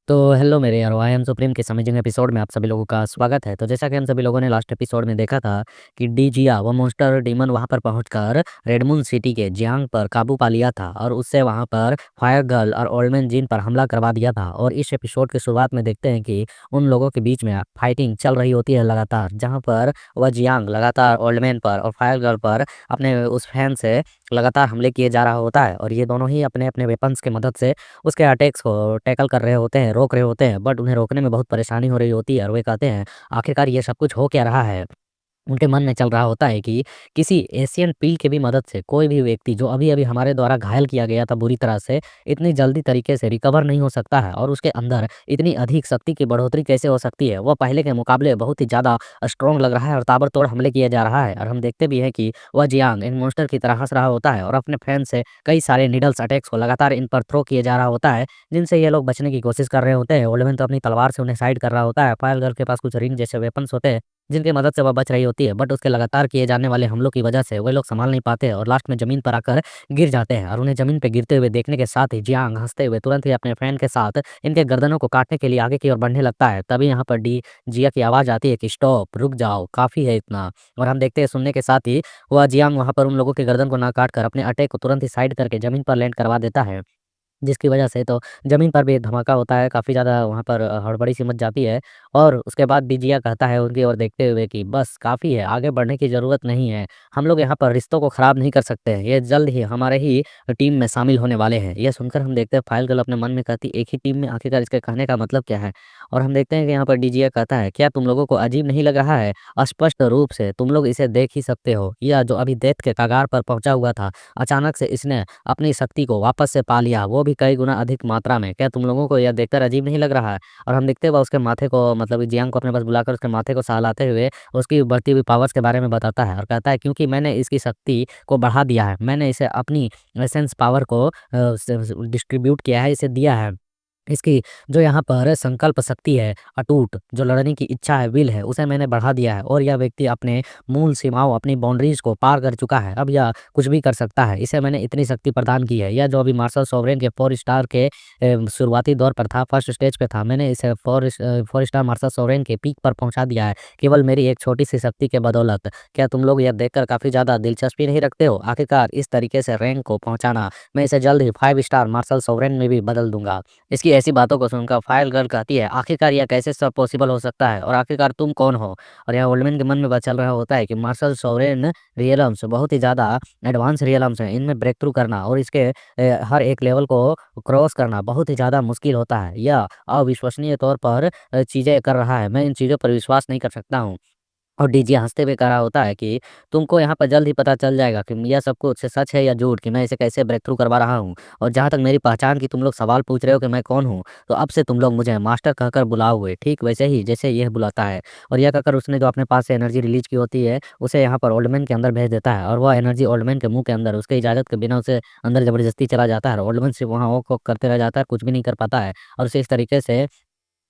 तो हेलो मेरे यारो, आई एम सुप्रीम के अमेजिंग एपिसोड में आप सभी लोगों का स्वागत है। तो जैसा कि हम सभी लोगों ने लास्ट एपिसोड में देखा था कि डी जिया वो मॉन्स्टर डीमन वहां पर पहुंचकर रेडमून सिटी के जियांग पर काबू पा लिया था और उससे वहां पर फायर गर्ल और ओल्डमैन जिन पर हमला करवा दिया था। और इस एपिसोड की शुरुआत में देखते हैं कि उन लोगों के बीच में फाइटिंग चल रही होती है लगातार, जहाँ पर वह जियांग लगातार ओल्डमैन पर और फायर गर्ल पर अपने उस फैन से लगातार हमले किए जा रहा होता है। और ये दोनों ही अपने अपने वेपन्स की मदद से उसके अटैक्स को टैकल कर रहे होते हैं, रोक रहे होते हैं, बट उन्हें रोकने में बहुत परेशानी हो रही होती है और वे कहते हैं आखिरकार ये सब कुछ हो क्या रहा है। उनके मन में चल रहा होता है कि किसी एशियन पील की भी मदद से कोई भी व्यक्ति जो अभी-अभी हमारे द्वारा घायल किया गया था बुरी तरह से, इतनी जल्दी तरीके से रिकवर नहीं हो सकता है और उसके अंदर इतनी अधिक शक्ति की बढ़ोतरी कैसे हो सकती है। वो पहले के मुकाबले बहुत ही ज़्यादा स्ट्रॉन्ग लग रहा है और ताबड़तोड़ हमले किया जा रहा है। और हम देखते भी हैं कि वह जियांग इन मॉन्स्टर की तरह हँस रहा होता है और अपने फैन से कई सारे नीडल्स अटैक्स को लगातार इन पर थ्रो किए जा रहा होता है, जिनसे ये लोग बचने की कोशिश कर रहे होते हैं। ओल्डमैन तो अपनी तलवार से उन्हें साइड कर रहा होता है। फायर गर्ल के पास कुछ रिंग जैसे वेपन्स होते हैं जिनकी मदद से वह बच रही होती है, बट उसके लगातार किए जाने वाले हमलों की वजह से वे लोग संभाल नहीं पाते और लास्ट में ज़मीन पर आकर गिर जाते हैं। और उन्हें ज़मीन पे गिरते हुए देखने के साथ ही जियांग हँसते हुए तुरंत ही अपने फैन के साथ इनके गर्दनों को काटने के लिए आगे की ओर बढ़ने लगता है। तभी यहाँ पर डी जिया की आवाज़ आती है कि स्टॉप, रुक जाओ, काफ़ी है इतना। और हम देखते हैं सुनने के साथ ही वह जियांग वहाँ पर उन लोगों की गर्दन को ना काट कर अपने अटैक को तुरंत ही साइड करके ज़मीन पर लैंड करवा देता है। जिसकी वजह से तो ज़मीन पर भी धमाका होता है, काफ़ी ज़्यादा वहाँ पर हड़बड़ी-सी मच जाती है। और उसके बाद डिजिया कहता है उनकी ओर देखते हुए कि बस काफ़ी है, आगे बढ़ने की ज़रूरत नहीं है। हम लोग यहाँ पर रिश्तों को ख़राब नहीं कर सकते हैं, ये जल्द ही हमारे ही टीम में शामिल होने वाले हैं। ये सुनकर हम देखते हैं फाइल गर्ल अपने मन में कहती एक ही टीम में, आखिरकार इसके कहने का मतलब क्या है? और हम देखते हैं कि यहाँ पर डिजिया कहता है क्या तुम लोगों को अजीब नहीं लग रहा है? स्पष्ट रूप से तुम लोग इसे देख ही सकते हो, यह जो अभी डेथ के कगार पर पहुँचा हुआ था, अचानक से इसने अपनी शक्ति को वापस से पा लिया, वो भी कई गुना अधिक मात्रा में। क्या तुम लोगों को यह देखकर अजीब नहीं लग रहा है? और हम देखते हैं वह उसके माथे को मतलब जियांग को अपने पास बुलाकर उसके माथे को सहलाते हुए उसकी बढ़ती हुई पावर्स के बारे में बताता है और कहता है क्योंकि मैंने इसकी शक्ति को बढ़ा दिया है, मैंने इसे अपनी एसेंस पावर को डिस्ट्रीब्यूट किया है, इसे दिया है। इसकी जो यहाँ पर संकल्प शक्ति है, अटूट जो लड़ने की इच्छा है, विल है, उसे मैंने बढ़ा दिया है और यह व्यक्ति अपने मूल सीमाओं, अपनी बाउंड्रीज़ को पार कर चुका है। अब यह कुछ भी कर सकता है, इसे मैंने इतनी शक्ति प्रदान की है। यह जो अभी मार्शल सोवरेन के 4 स्टार के शुरुआती दौर पर था, फर्स्ट स्टेज पे था, मैंने इसे 4 स्टार मार्शल सोवरेन के पीक पर पहुँचा दिया है, केवल मेरी एक छोटी-सी शक्ति के बदौलत। क्या तुम लोग यह देखकर काफ़ी ज़्यादा दिलचस्पी नहीं रखते हो? आखिरकार इस तरीके से रैंक को पहुँचाना, मैं इसे जल्द ही 5 स्टार मार्शल सोवरेन में भी बदल दूँगा। इसकी ऐसी बातों को सुनकर फायर गर्ल कहती है आखिरकार यह कैसे सब पॉसिबल हो सकता है और आखिरकार तुम कौन हो? और यहाँ ओल्डमैन के मन में बात चल रहा होता है कि मार्शल सोवरेन रियलम्स बहुत ही ज़्यादा एडवांस रियलम्स हैं, इनमें ब्रेक थ्रू करना और इसके हर एक लेवल को क्रॉस करना बहुत ही ज़्यादा मुश्किल होता है। यह अविश्वसनीय तौर पर चीज़ें कर रहा है, मैं इन चीज़ों पर विश्वास नहीं कर सकता हूँ। और डीजे हँसते हुए कह रहा होता है कि तुमको यहाँ पर जल्द ही पता चल जाएगा कि यह सब कुछ सच है या झूठ, कि मैं इसे कैसे ब्रेक थ्रू करवा रहा हूँ। और जहाँ तक मेरी पहचान की तुम लोग सवाल पूछ रहे हो कि मैं कौन हूँ, तो अब से तुम लोग मुझे मास्टर कहकर बुलाओगे, ठीक वैसे ही जैसे यह बुलाता है। और यह कहकर उसने जो अपने पास से एनर्जी रिलीज़ की होती है, उसे यहाँ पर ओल्डमैन के अंदर भेज देता है और वह एनर्जी ओल्डमैन के मुँह के अंदर उसके इजाज़त के बिना उसे अंदर ज़बरदस्ती चला जाता है और ओल्डमैन सिर्फ़ वहाँ वॉक-वॉक करते रह जाता है, कुछ भी नहीं कर पाता है। और उसे इस तरीके से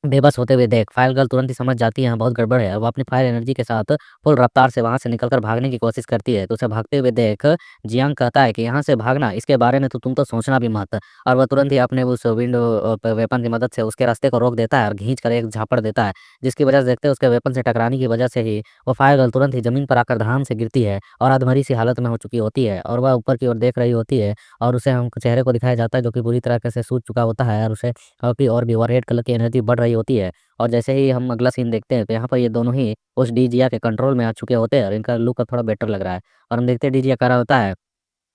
बेबस होते हुए देख फायर गर्ल तुरंत ही समझ जाती है यहाँ बहुत गड़बड़ है। वो अपनी फायर एनर्जी के साथ फुल रफ्तार से वहाँ से निकलकर भागने की कोशिश करती है। तो उसे भागते हुए देख जियांग कहता है कि यहाँ से भागना, इसके बारे में तो तुम तो सोचना भी मत। और वह तुरंत ही अपने उस वेपन की मदद से उसके रास्ते को रोक देता है और खींच कर एक झापड़ देता है, जिसकी वजह से देखते हैं उसके वेपन से टकराने की वजह से ही वो फायर गर्ल तुरंत ही जमीन पर आकर धड़ाम से गिरती है और अधमरी सी हालत में हो चुकी होती है और वह ऊपर की ओर देख रही होती है। और उसे हम चेहरे को दिखाया जाता है जो कि बुरी तरीके से सूज चुका होता है और उसे की और भी वो रेड कलर की एनर्जी बढ़ रही होती है। और जैसे ही हम अगला सीन देखते हैं तो यहाँ पर ये दोनों ही उस डीजिया के कंट्रोल में आ चुके होते हैं और इनका लुक अब थोड़ा बेटर लग रहा है। और हम देखते हैं डीजिया कह रहा होता है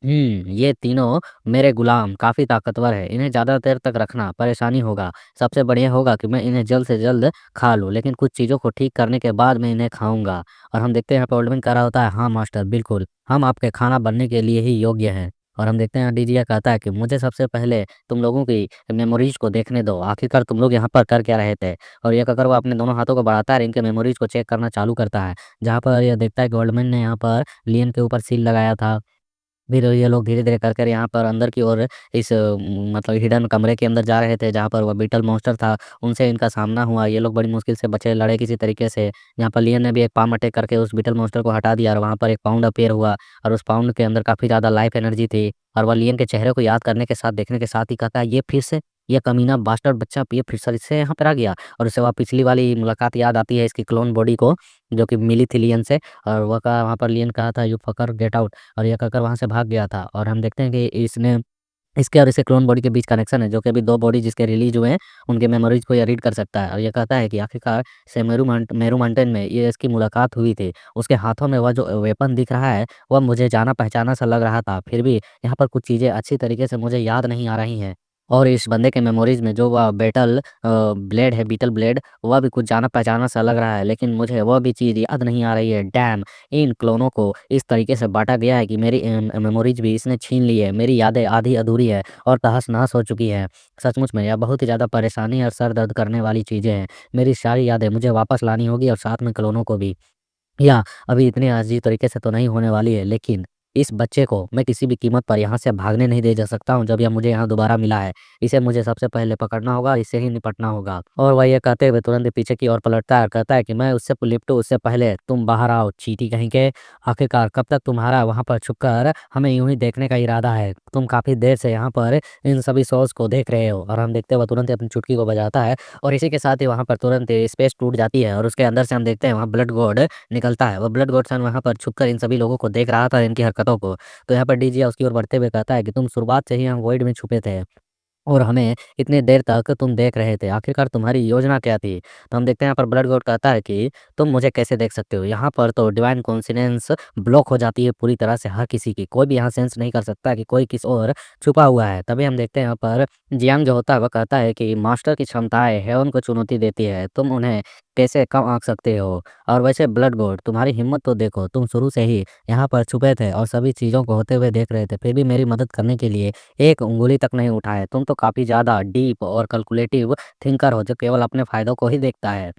ये तीनों मेरे गुलाम काफ़ी ताकतवर है, इन्हें ज़्यादा देर तक रखना परेशानी होगा। सबसे बढ़िया होगा कि मैं इन्हें जल्द से जल्द खा लूँ, लेकिन कुछ चीज़ों को ठीक करने के बाद मैं इन्हें खाऊँगा। और हम देखते हैं यहाँ पे ओल्डमैन कह रहा होता है, हाँ मास्टर बिल्कुल, हम आपके खाना बनने के लिए ही योग्य हैं। और हम देखते हैं डीजिया कहता है कि मुझे सबसे पहले तुम लोगों की मेमोरीज़ को देखने दो, आखिरकार तुम लोग यहाँ पर कर क्या रहे थे? और ये कहकर वो अपने दोनों हाथों को बढ़ाता है और इनके मेमोरीज़ को चेक करना चालू करता है। जहाँ पर ये देखता है कि ओल्डमैन ने यहाँ पर लियन के ऊपर सील लगाया था। फिर ये लोग धीरे-धीरे कर कर यहाँ पर अंदर की ओर इस मतलब हिडन कमरे के अंदर जा रहे थे, जहाँ पर वो बीटल मॉन्स्टर था, उनसे इनका सामना हुआ। ये लोग बड़ी मुश्किल से बचे, लड़े किसी तरीके से। यहाँ पर लियन ने भी एक पाम अटैक करके उस बीटल मॉन्स्टर को हटा दिया और वहाँ पर एक पाउंड अपीयर हुआ और उस पाउंड के अंदर काफ़ी ज़्यादा लाइफ एनर्जी थी। और वह लियन के चेहरे को याद करने के साथ, देखने के साथ ही कहता है, "ये फिर से?" ये कमीना बास्टर्ड बच्चा ये फिर से यहाँ पर आ गया और उसे वह पिछली वाली मुलाकात याद आती है इसकी क्लोन बॉडी को, जो कि मिली थी लियन से। और वह का वहाँ पर लियन कहा था यू फकर गेट आउट, और ये कहकर वहाँ से भाग गया था। और हम देखते हैं कि इसने इसके और इसके क्लोन बॉडी के बीच कनेक्शन है, जो कि अभी 2 बॉडी जिसके रिलीज़ हुए हैं, उनके मेमोरीज़ को ये रीड कर सकता है। और ये कहता है कि आखिरकार से मेरू माउंटेन में ये इसकी मुलाकात हुई थी। उसके हाथों में वह जो वेपन दिख रहा है, वह मुझे जाना-पहचाना सा लग रहा था। फिर भी यहाँ पर कुछ चीज़ें अच्छी तरीके से मुझे याद नहीं आ रही हैं। और इस बंदे के मेमोरीज़ में जो वह ब्लेड है, बीटल ब्लेड, वह भी कुछ जाना-पहचाना सा लग रहा है, लेकिन मुझे वह भी चीज़ याद नहीं आ रही है। डैम! इन क्लोनों को इस तरीके से बाँटा गया है कि मेरी मेमोरीज़ भी इसने छीन ली है। मेरी यादें आधी-अधूरी है और तहस-नहस हो चुकी है। सचमुच में यह बहुत ही ज़्यादा परेशानी और सर दर्द करने वाली चीज़ें हैं। मेरी सारी यादें मुझे वापस लानी होगी और साथ में क्लोनों को भी। या अभी इतनी अजीब तरीके से तो नहीं होने वाली है, लेकिन इस बच्चे को मैं किसी भी कीमत पर यहाँ से भागने नहीं दे जा सकता हूँ जब यह मुझे यहाँ दोबारा मिला है। इसे मुझे सबसे पहले पकड़ना होगा, इससे ही निपटना होगा। और वह ये कहते हुए तुरंत ही पीछे की ओर पलटता है और कहता है कि मैं उससे लिपटूँ उससे पहले तुम बाहर आओ, चींटी कहीं के। आखिरकार कब तक तुम्हारा वहाँ पर छुपकर हमें यूँ ही देखने का इरादा है? तुम काफ़ी देर से यहाँ पर इन सभी शोज़ को देख रहे हो। और हम देखते हुए तुरंत ही अपनी चुटकी को बजाता है और इसी के साथ ही वहाँ पर तुरंत ही स्पेस टूट जाती है और उसके अंदर से हम देखते हैं वहाँ ब्लड गॉड निकलता है। वो ब्लड गॉडसन वहाँ पर छुपकर इन सभी लोगों को देख रहा था, इनकी हरकतों को। तो यहाँ पर डीजिया उसकी ओर बढ़ते हुए कहता है कि तुम शुरुआत से ही यहाँ वॉइड में छुपे थे और हमें इतनी देर तक तुम देख रहे थे। आखिरकार तुम्हारी योजना क्या थी? तो हम देखते हैं यहाँ पर ब्लड गॉड कहता है कि तुम मुझे कैसे देख सकते हो? यहाँ पर तो डिवाइन कोइंसिडेंस ब्लॉक हो जाती है पूरी तरह से हर किसी की। कोई भी यहाँ सेंस नहीं कर सकता कि कोई किसी और छुपा हुआ है। तभी हम देखते हैं यहाँ पर जियांग जो होता है वह कहता है कि मास्टर की क्षमताएँ हेवन को चुनौती देती है। तुम उन्हें कैसे कम आँक सकते हो? और वैसे ब्लड गॉड तुम्हारी हिम्मत तो देखो, तुम शुरू से ही यहाँ पर छुपे थे और सभी चीज़ों को होते हुए देख रहे थे। फिर भी मेरी मदद करने के लिए एक उँगली तक नहीं उठाए। तुम तो काफ़ी ज़्यादा डीप और कैलकुलेटिव थिंकर हो जो केवल अपने फ़ायदों को ही देखता है।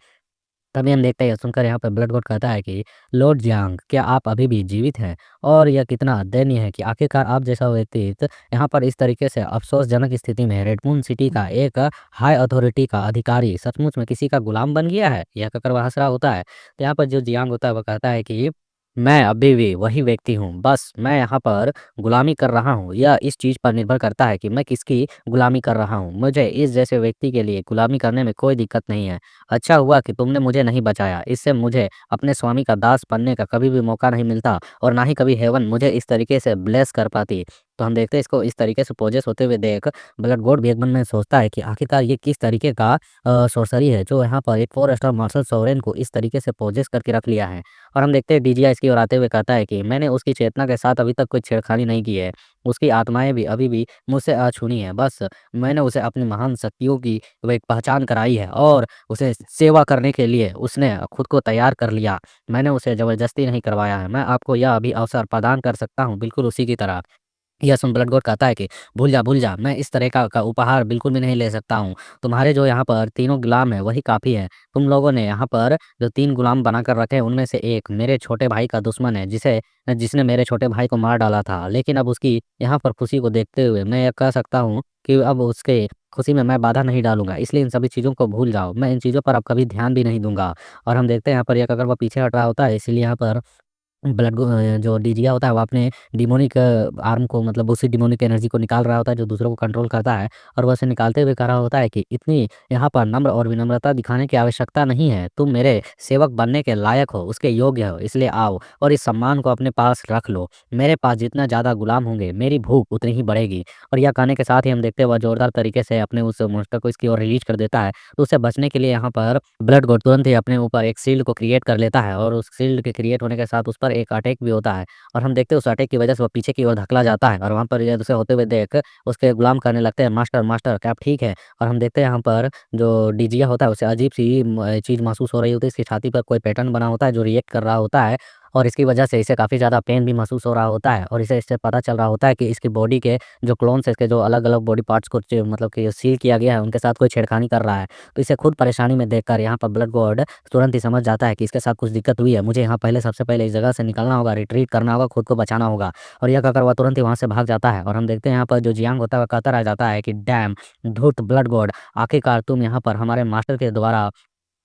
तभी हम देखते हैं सुनकर यहाँ पे ब्लड गॉड कहता है कि लॉर्ड जियांग क्या आप अभी भी जीवित हैं? और यह कितना दयनीय है कि आखिरकार आप जैसा व्यक्ति यहाँ पर इस तरीके से अफ़सोसजनक स्थिति में रेड मून सिटी का एक हाई अथॉरिटी का अधिकारी सचमुच में किसी का गुलाम बन गया है? यह कहकर वह हँस रहा होता है। तो यहाँ पर जो जियांग होता है वो कहता है कि मैं अभी भी वही व्यक्ति हूँ, बस मैं यहाँ पर गुलामी कर रहा हूँ। यह इस चीज़ पर निर्भर करता है कि मैं किसकी गुलामी कर रहा हूँ। मुझे इस जैसे व्यक्ति के लिए गुलामी करने में कोई दिक्कत नहीं है। अच्छा हुआ कि तुमने मुझे नहीं बचाया, इससे मुझे अपने स्वामी का दास बनने का कभी भी मौका नहीं मिलता और ना ही कभी हेवन मुझे इस तरीके से ब्लेस कर पाती। तो हम देखते हैं इसको इस तरीके से पोजेस होते हुए देख ब्लड गॉड भी एक मन में सोचता है कि आखिरकार ये किस तरीके का सॉर्सरी है जो यहाँ पर एक 4 स्टार मार्शल सोवरेन को इस तरीके से पोजेस करके रख लिया है। और हम देखते हैं डीजीआई इसकी ओर आते हुए कहता है कि मैंने उसकी चेतना के साथ अभी तक कोई छेड़खानी नहीं की है। उसकी आत्माएँ भी अभी भी मुझसे अछूनी हैं। बस मैंने उसे अपनी महान शक्तियों की वो एक पहचान कराई है और उसे सेवा करने के लिए उसने खुद को तैयार कर लिया। मैंने उसे ज़बरदस्ती नहीं करवाया है। मैं आपको यह अभी अवसर प्रदान कर सकता हूँ बिल्कुल उसी की तरह। यह सुन ब्लड गॉड कहता है कि भूल जा, मैं इस तरह का उपहार बिल्कुल भी नहीं ले सकता हूँ। तुम्हारे जो यहाँ पर तीनों गुलाम हैं वही काफ़ी है। तुम लोगों ने यहाँ पर जो 3 गुलाम बनाकर रखे हैं उनमें से एक मेरे छोटे भाई का दुश्मन है जिसने मेरे छोटे भाई को मार डाला था। लेकिन अब उसकी यहाँ पर खुशी को देखते हुए मैं यह कह सकता हूँ कि अब उसके खुशी में मैं बाधा नहीं डालूँगा। इसलिए इन सभी चीज़ों को भूल जाओ। मैं इन चीज़ों पर अब कभी ध्यान भी नहीं दूँगा। और हम देखते हैं यहाँ पर एक अगर वो पीछे हट रहा होता है इसीलिए यहाँ पर जो डीजिया होता है वो अपने डिमोनिक आर्म को मतलब उसी डिमोनिक एनर्जी को निकाल रहा होता है जो दूसरों को कंट्रोल करता है और वह उसे निकालते हुए कह रहा होता है कि इतनी यहाँ पर नम्र और विनम्रता दिखाने की आवश्यकता नहीं है। तुम मेरे सेवक बनने के लायक हो, उसके योग्य हो, इसलिए आओ और इस सम्मान को अपने पास रख लो। मेरे पास जितना ज़्यादा गुलाम होंगे, मेरी भूख उतनी ही बढ़ेगी। और यह कहने के साथ ही हम देखते हैं वह जोरदार तरीके से अपने उस मोन्स्टर को इसकी ओर रिलीज़ कर देता है। तो उससे बचने के लिए यहाँ पर ब्लड गॉड तुरंत ही अपने ऊपर एक शील्ड को क्रिएट कर लेता है और उस शील्ड के क्रिएट होने के साथ उस पर एक अटैक भी होता है और हम देखते हैं उस अटैक की वजह से वो पीछे की ओर धकेला जाता है और वहाँ पर ये उसे होते हुए देख उसके गुलाम करने लगते हैं मास्टर मास्टर क्या आप ठीक है। और हम देखते हैं यहाँ पर जो डीजिया होता है उसे अजीब सी चीज़ महसूस हो रही होती है, इसकी छाती पर कोई पैटर्न बना होता है जो रिएक्ट कर रहा होता है और इसकी वजह से इसे काफ़ी ज़्यादा पेन भी महसूस हो रहा होता है और इसे इससे पता चल रहा होता है कि इसकी बॉडी के जो क्लोन्स है इसके जो अलग अलग बॉडी पार्ट्स को मतलब कि सील किया गया है उनके साथ कोई छेड़खानी कर रहा है। तो इसे खुद परेशानी में देखकर यहाँ पर ब्लड गॉड तुरंत ही समझ जाता है कि इसके साथ कुछ दिक्कत हुई है। मुझे यहाँ पहले सबसे पहले इस जगह से निकलना होगा, रिट्रीट करना होगा, खुद को बचाना होगा। और यह कहकर वह तुरंत ही वहाँ से भाग जाता है और हम देखते हैं यहाँ पर जो जियांग होता है वह कहता रह जाता है कि डैम धूर्त ब्लड गॉड, आखिरकार तुम यहाँ पर हमारे मास्टर के द्वारा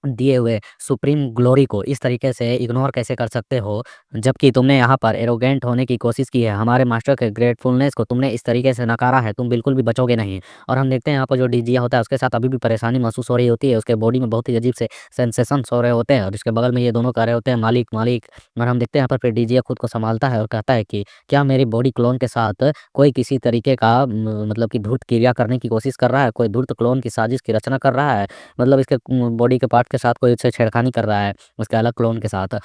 दिए हुए सुप्रीम ग्लोरी को इस तरीके से इग्नोर कैसे कर सकते हो? जबकि तुमने यहाँ पर एरोगेंट होने की कोशिश की है, हमारे मास्टर के ग्रेटफुलनेस को तुमने इस तरीके से नकारा है, तुम बिल्कुल भी बचोगे नहीं। और हम देखते हैं यहाँ पर जो डीजिया होता है उसके साथ अभी भी परेशानी महसूस हो रही होती है, उसके बॉडी में बहुत ही अजीब से सेंसेशंस हो रहे होते हैं और इसके बगल में ये दोनों कह रहे होते हैं मालिक, मालिक। और हम देखते हैं यहाँ पर फिर डीजिया खुद को सँभालता है और कहता है कि क्या मेरी बॉडी क्लोन के साथ कोई किसी तरीके का मतलब कि धूर्त क्रिया करने की कोशिश कर रहा है, कोई धूर्त क्लोन की साजिश की रचना कर रहा है? मतलब इसके बॉडी के पार्ट के साथ कोई उससे छेड़खानी कर रहा है, उसके अलग क्लोन के साथ।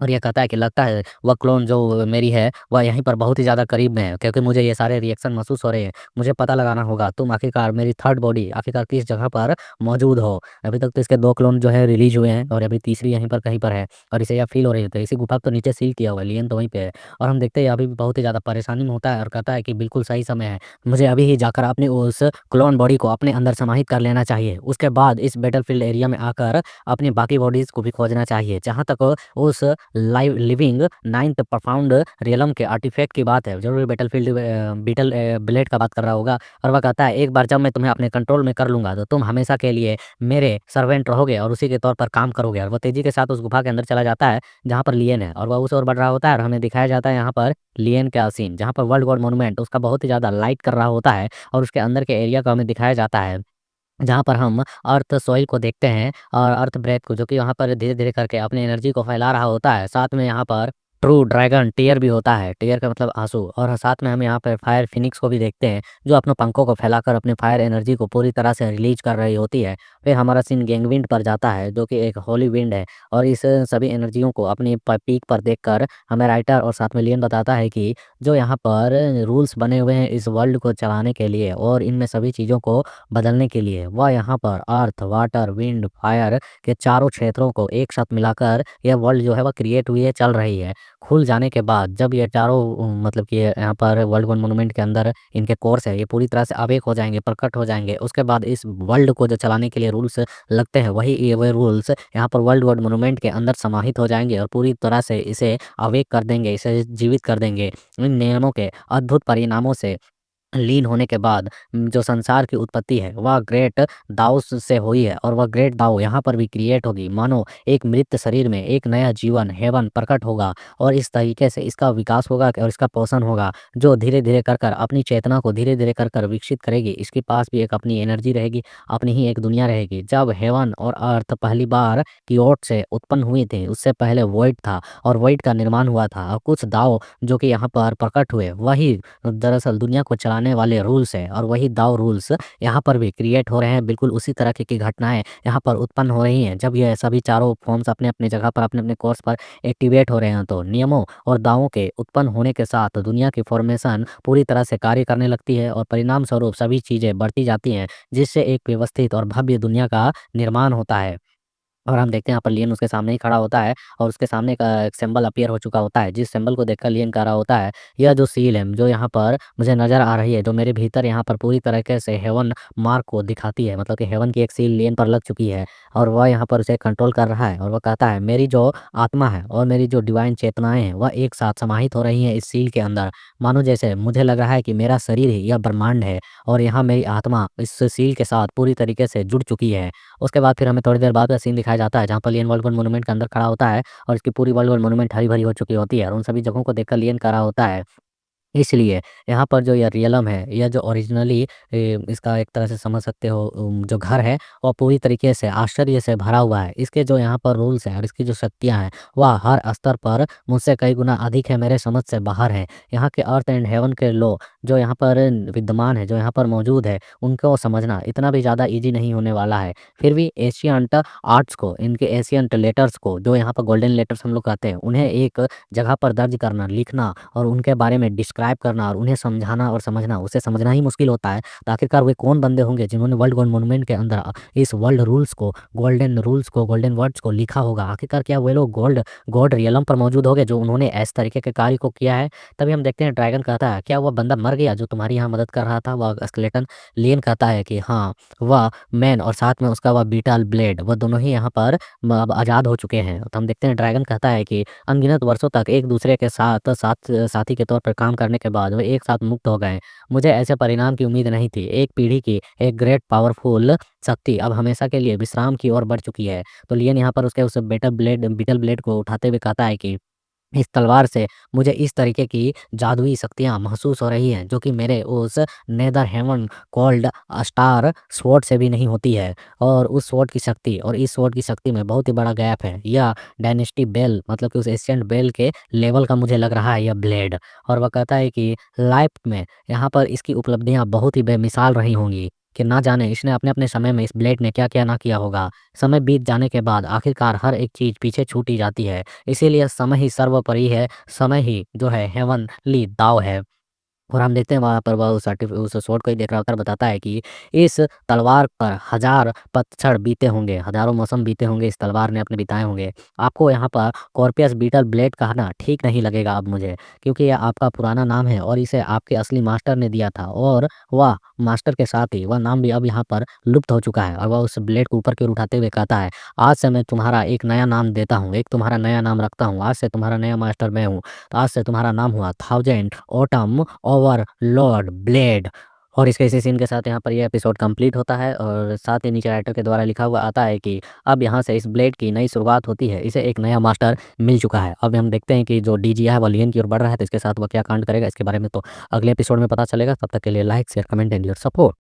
और ये कहता है कि लगता है वह क्लोन जो मेरी है, वह यहीं पर बहुत ही ज़्यादा करीब में है, क्योंकि मुझे ये सारे रिएक्शन महसूस हो रहे हैं। मुझे पता लगाना होगा तुम आखिरकार मेरी थर्ड बॉडी आखिरकार किस जगह पर मौजूद हो। अभी तक तो इसके 2 क्लोन जो है रिलीज़ हुए हैं और अभी तीसरी यहीं पर कहीं पर है और इसे यह फ़ील हो रही है। इसी गुफ़ा को तो नीचे सील किया हुआ है, लियन तो वहीं पे है। और हम देखते हैं अभी भी बहुत ही ज़्यादा परेशानी में होता है और कहता है कि बिल्कुल सही समय है। मुझे अभी ही जाकर अपनी उस क्लोन बॉडी को अपने अंदर समाहित कर लेना चाहिए। उसके बाद इस बैटलफ़ील्ड एरिया में आकर अपनी बाकी बॉडीज़ को भी खोजना चाहिए। जहाँ तक उस लिविंग नाइन्थ प्रोफाउंड रियलम के आर्टिफैक्ट की बात है, ज़रूर बैटलफील्ड ब्लेड का बात कर रहा होगा। और वह कहता है एक बार जब मैं तुम्हें अपने कंट्रोल में कर लूँगा तो तुम हमेशा के लिए मेरे सर्वेंट रहोगे और उसी के तौर पर काम करोगे। और वो तेज़ी के साथ उस गुफ़ा के अंदर चला जाता है जहाँ पर लियन है और वह उस ओर बढ़ रहा होता है और हमें दिखाया जाता है यहाँ पर लियन का सीन, जहाँ पर वर्ल्ड गॉड मॉन्यूमेंट उसका बहुत ही ज़्यादा लाइट कर रहा होता है और उसके अंदर के एरिया को हमें दिखाया जाता है। जहाँ पर हम अर्थ सॉइल को देखते हैं और अर्थ ब्रेथ को, जो कि वहाँ पर धीरे-धीरे करके अपनी एनर्जी को फैला रहा होता है। साथ में यहाँ पर ट्रू ड्रैगन टियर भी होता है, टियर का मतलब आँसू। और साथ में हम यहाँ पे फायर फिनिक्स को भी देखते हैं, जो अपने पंखों को फैलाकर अपने फायर एनर्जी को पूरी तरह से रिलीज़ कर रही होती है। फिर हमारा सीन गैंगविंड पर जाता है, जो कि एक होली विंड है और इस सभी एनर्जियों को अपनी पीक पर देखकर हमें राइटर और साथ में लियन बताता है कि जो यहाँ पर रूल्स बने हुए हैं इस वर्ल्ड को चलाने के लिए और इनमें सभी चीज़ों को बदलने के लिए, वह यहाँ पर अर्थ, वाटर, विंड, फायर के चारों क्षेत्रों को एक साथ मिलाकर यह वर्ल्ड जो है वह क्रिएट हुई है, चल रही है। खुल जाने के बाद जब ये चारों मतलब कि यहाँ पर वर्ल्ड वन मॉन्यूमेंट के अंदर इनके कोर्स है, ये पूरी तरह से अवेक हो जाएँगे, प्रकट हो जाएँगे। उसके बाद इस वर्ल्ड को जो चलाने के लिए रूल्स लगते हैं, वही रूल्स यहाँ पर वर्ल्ड वन मॉन्यूमेंट के अंदर समाहित हो जाएँगे और पूरी तरह से इसे अवेक कर देंगे, इसे जीवित कर देंगे। इन नियमों के अद्भुत परिणामों से लीन होने के बाद जो संसार की उत्पत्ति है वह ग्रेट दाओ से हुई है और वह ग्रेट दाओ यहाँ पर भी क्रिएट होगी, मानो एक मृत शरीर में एक नया जीवन हेवन प्रकट होगा और इस तरीके से इसका विकास होगा और इसका पोषण होगा, जो धीरे धीरे कर कर अपनी चेतना को धीरे धीरे कर कर विकसित करेगी। इसके पास भी एक अपनी एनर्जी रहेगी, अपनी ही एक दुनिया रहेगी। जब हेवन और अर्थ पहली बार की ओट से उत्पन्न हुई थी, उससे पहले वॉइड था और वॉइड का निर्माण हुआ था और कुछ दाओ जो कि यहाँ पर प्रकट हुए, वही दरअसल दुनिया को चलाने वाले रूल्स हैं और वही दाव रूल्स यहाँ पर भी क्रिएट हो रहे हैं। बिल्कुल उसी तरह की घटनाएं यहाँ पर उत्पन्न हो रही हैं। जब ये सभी चारों फॉर्म्स अपने अपने जगह पर अपने अपने कोर्स पर एक्टिवेट हो रहे हैं तो नियमों और दावों के उत्पन्न होने के साथ दुनिया की फॉर्मेशन पूरी तरह से कार्य करने लगती है और परिणाम स्वरूप सभी चीज़ें बढ़ती जाती हैं, जिससे एक व्यवस्थित और भव्य दुनिया का निर्माण होता है। और हम देखते हैं यहाँ पर लियन उसके सामने ही खड़ा होता है और उसके सामने एक सिंबल अपीयर हो चुका होता है, जिस सिंबल को देखकर लियन कह रहा होता है यह जो सील है जो यहाँ पर मुझे नज़र आ रही है, जो मेरे भीतर यहाँ पर पूरी तरीके से हेवन मार्क को दिखाती है, मतलब कि हेवन की एक सील लियन पर लग चुकी है और वह यहाँ पर उसे कंट्रोल कर रहा है। और वह कहता है मेरी जो आत्मा है और मेरी जो डिवाइन चेतनाएं हैं वह एक साथ समाहित हो रही हैं इस सील के अंदर, मानो जैसे मुझे लग रहा है कि मेरा शरीर ही यह ब्रह्मांड है और यहाँ मेरी आत्मा इस सील के साथ पूरी तरीके से जुड़ चुकी है। उसके बाद फिर हमें थोड़ी देर बाद का सीन दिखाया जाता है जहाँ पर लियन वर्ल्ड वन मॉन्यूमेंट के अंदर खड़ा होता है और इसकी पूरी वर्ल्ड वन मॉन्यूमेंट हरी-भरी हो चुकी होती है और उन सभी जगहों को देखकर लियन कह रहा होता है इसलिए यहाँ पर जो ये रियलम है, यह जो ओरिजिनली इसका एक तरह से समझ सकते हो जो घर है, वह पूरी तरीके से आश्चर्य से भरा हुआ है। इसके जो यहाँ पर रूल्स हैं और इसकी जो शक्तियाँ हैं, वह हर स्तर पर मुझसे कई गुना अधिक है, मेरे समझ से बाहर है। यहाँ के अर्थ एंड हेवन के लॉ जो यहाँ पर विद्यमान है, जो यहाँ पर मौजूद है, उनको समझना इतना भी ज़्यादा ईज़ी नहीं होने वाला है। फिर भी एशियंट आर्ट्स को, इनके एशियंट लेटर्स को, जो यहाँ पर गोल्डन लेटर्स हम लोग कहते हैं, उन्हें एक जगह पर दर्ज करना, लिखना और उनके बारे में डिस्क्राइब करना और उन्हें समझाना और समझना, उसे समझना ही मुश्किल होता है। तो आखिरकार वे कौन बंदे होंगे जिन्होंने वर्ल्ड गॉड मॉन्यूमेंट के अंदर इस वर्ल्ड रूल्स को, गोल्डन वर्ड्स को लिखा होगा? आखिरकार क्या वे लोग गॉड रियलम पर मौजूद होंगे जो उन्होंने इस तरीके के कार्य को किया है? तभी हम देखते हैं ड्रैगन कहता है, क्या वह बंदा मर गया जो तुम्हारी यहाँ मदद कर रहा था, वह स्केलेटन? लियन कहता है कि हाँ, वह मैन और साथ में उसका वह बीटल ब्लेड, वह दोनों ही यहाँ पर अब आज़ाद हो चुके हैं। तो हम देखते हैं ड्रैगन कहता है कि अनगिनत वर्षों तक एक दूसरे के साथ साथी के तौर पर काम करने के बाद वो एक साथ मुक्त हो गए। मुझे ऐसे परिणाम की उम्मीद नहीं थी। एक पीढ़ी की एक ग्रेट पावरफुल शक्ति अब हमेशा के लिए विश्राम की ओर बढ़ चुकी है। तो लियन यहाँ पर उसके उस बीटल ब्लेड को उठाते हुए कहता है कि इस तलवार से मुझे इस तरीके की जादुई शक्तियाँ महसूस हो रही हैं, जो कि मेरे उस nether heaven called star sword से भी नहीं होती है। और उस स्वॉर्ड की शक्ति और इस स्वॉर्ड की शक्ति में बहुत ही बड़ा गैप है। यह डायनेस्टी बेल मतलब कि उस एशियंट बेल के लेवल का मुझे लग रहा है यह ब्लेड। और वह कहता है कि लाइफ में यहाँ पर इसकी उपलब्धियाँ बहुत ही बेमिसाल रही होंगी, कि ना जाने इसने अपने-अपने समय में इस ब्लेड ने क्या-क्या ना किया होगा। समय बीत जाने के बाद आखिरकार हर एक चीज़ पीछे छूट ही जाती है। इसीलिए समय ही सर्वोपरि है, समय ही जो है हेवनली दाव है। और हम देखते हैं वहाँ पर वह उस स्वॉर्ड को ही देख रहा होता है और बताता है कि इस तलवार पर हज़ार पतझड़ बीते होंगे, हज़ारों मौसम बीते होंगे, इस तलवार ने अपने बिताए होंगे। आपको यहाँ पर कॉर्पियस बीटल ब्लेड कहना ठीक नहीं लगेगा अब मुझे, क्योंकि यह आपका पुराना नाम है और इसे आपके असली मास्टर ने दिया था, और वह मास्टर के साथ ही वह नाम भी अब यहाँ पर लुप्त हो चुका है। और वह उस ब्लेड को ऊपर की ओर उठाते हुए कहता है, आज से मैं तुम्हारा एक नया नाम देता हूँ, एक तुम्हारा नया नाम रखता हूँ। आज से तुम्हारा नया मास्टर मैं हूँ। तो आज से तुम्हारा नाम हुआ थाउजेंड ऑटम ओवरलॉर्ड ब्लेड। और इसके इसी सीन के साथ यहाँ पर ये एपिसोड कंप्लीट होता है, और साथ ही नीचे राइटर के द्वारा लिखा हुआ आता है कि अब यहाँ से इस ब्लेड की नई शुरुआत होती है। इसे एक नया मास्टर मिल चुका है। अब हम देखते हैं कि जो डीजी है वो लियन की ओर बढ़ रहा है, तो इसके साथ वह क्या कांड करेगा, इसके बारे में तो अगले एपिसोड में पता चलेगा। तब तक के लिए like share comment and your support.